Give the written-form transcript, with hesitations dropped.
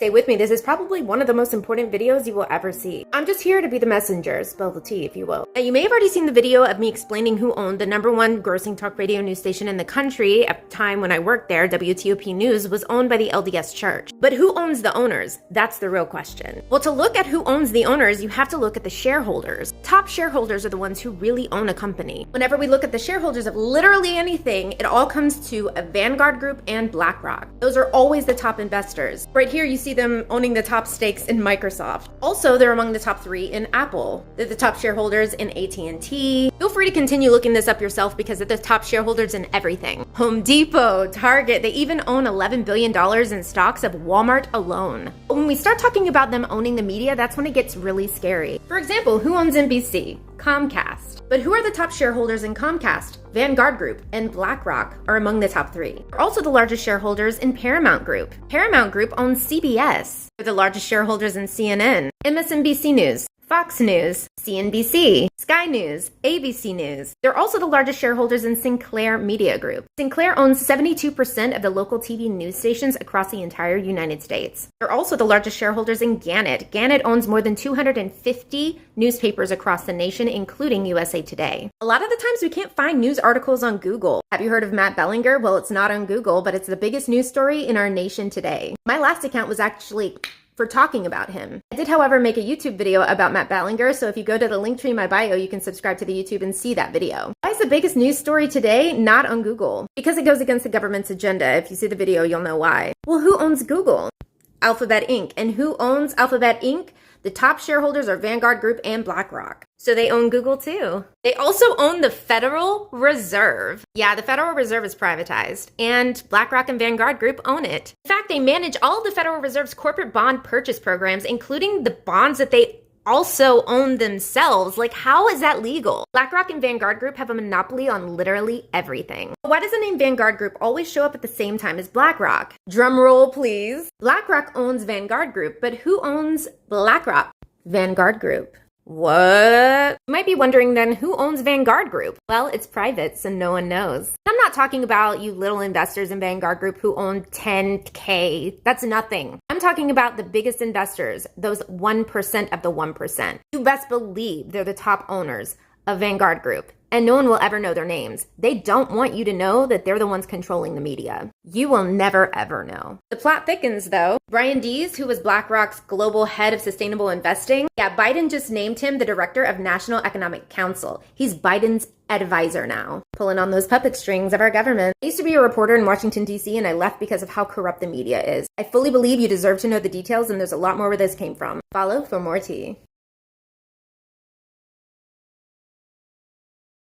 Stay with me, this is probably one of the most important videos you will ever see. I'm just here to be the messenger, spill the tea if you will. Now you may have already seen the video of me explaining who owned the #1 grossing talk radio news station in the country. At the time when I worked there, WTOP News was owned by the LDS Church. But who owns the owners? That's the real question. Well, to look at who owns the owners, you have to look at the shareholders. Top shareholders are the ones who really own a company. Whenever we look at the shareholders of literally anything, it all comes to a Vanguard Group and BlackRock. Those are always the top investors. Right here you see them owning the top stakes in Microsoft. Also, they're among the top 3 in Apple. They're the top shareholders in AT&T. Feel free to continue looking this up yourself because they're the top shareholders in everything. Home Depot, Target, they even own $11 billion in stocks of Walmart alone. But when we start talking about them owning the media, that's when it gets really scary. For example, who owns NBC? Comcast. But who are the top shareholders in Comcast? Vanguard Group and BlackRock are among the top 3. They're also the largest shareholders in Paramount Group. Paramount Group owns CBS. They're the largest shareholders in CNN, MSNBC News, Fox News, CNBC, Sky News, ABC News. They're also the largest shareholders in Sinclair Media Group. Sinclair owns 72% of the local TV news stations across the entire United States. They're also the largest shareholders in Gannett. Gannett owns more than 250 newspapers across the nation, including USA Today. A lot of the times we can't find news articles on Google. Have you heard of Matt Bellinger? Well, it's not on Google, but it's the biggest news story in our nation today. My last account was actually for talking about him. I did, however, make a YouTube video about Matt Bellinger, so if you go to the link tree in my bio, you can subscribe to the YouTube and see that video. Why is the biggest news story today not on Google? Because it goes against the government's agenda. If you see the video, you'll know why. Well, who owns Google? Alphabet Inc. And who owns Alphabet Inc.? The top shareholders are Vanguard Group and BlackRock. So they own Google too. They also own the Federal Reserve. Yeah, the Federal Reserve is privatized, and BlackRock and Vanguard Group own it. In fact, they manage all of the Federal Reserve's corporate bond purchase programs, including the bonds that they also own themselves. Like, how is that legal? BlackRock and Vanguard Group have a monopoly on literally everything. Why does the name Vanguard Group always show up at the same time as BlackRock? Drum roll, please. BlackRock owns Vanguard Group, but who owns BlackRock? Vanguard Group. What? You might be wondering then, who owns Vanguard Group? Well, it's private, so no one knows. I'm not talking about you little investors in Vanguard Group who own 10K. That's nothing. I'm talking about the biggest investors, those 1% of the 1%. You best believe they're the top owners of Vanguard Group, and no one will ever know their names. They don't want you to know that they're the ones controlling the media. You will never ever know. The plot thickens though. Brian Dees, who was BlackRock's global head of sustainable investing, Biden just named him the director of National Economic Council. He's Biden's advisor now, pulling on those puppet strings of our government. I used to be a reporter in Washington, D.C., and I left because of how corrupt the media is. I fully believe you deserve to know the details, and there's a lot more where this came from. Follow for more tea.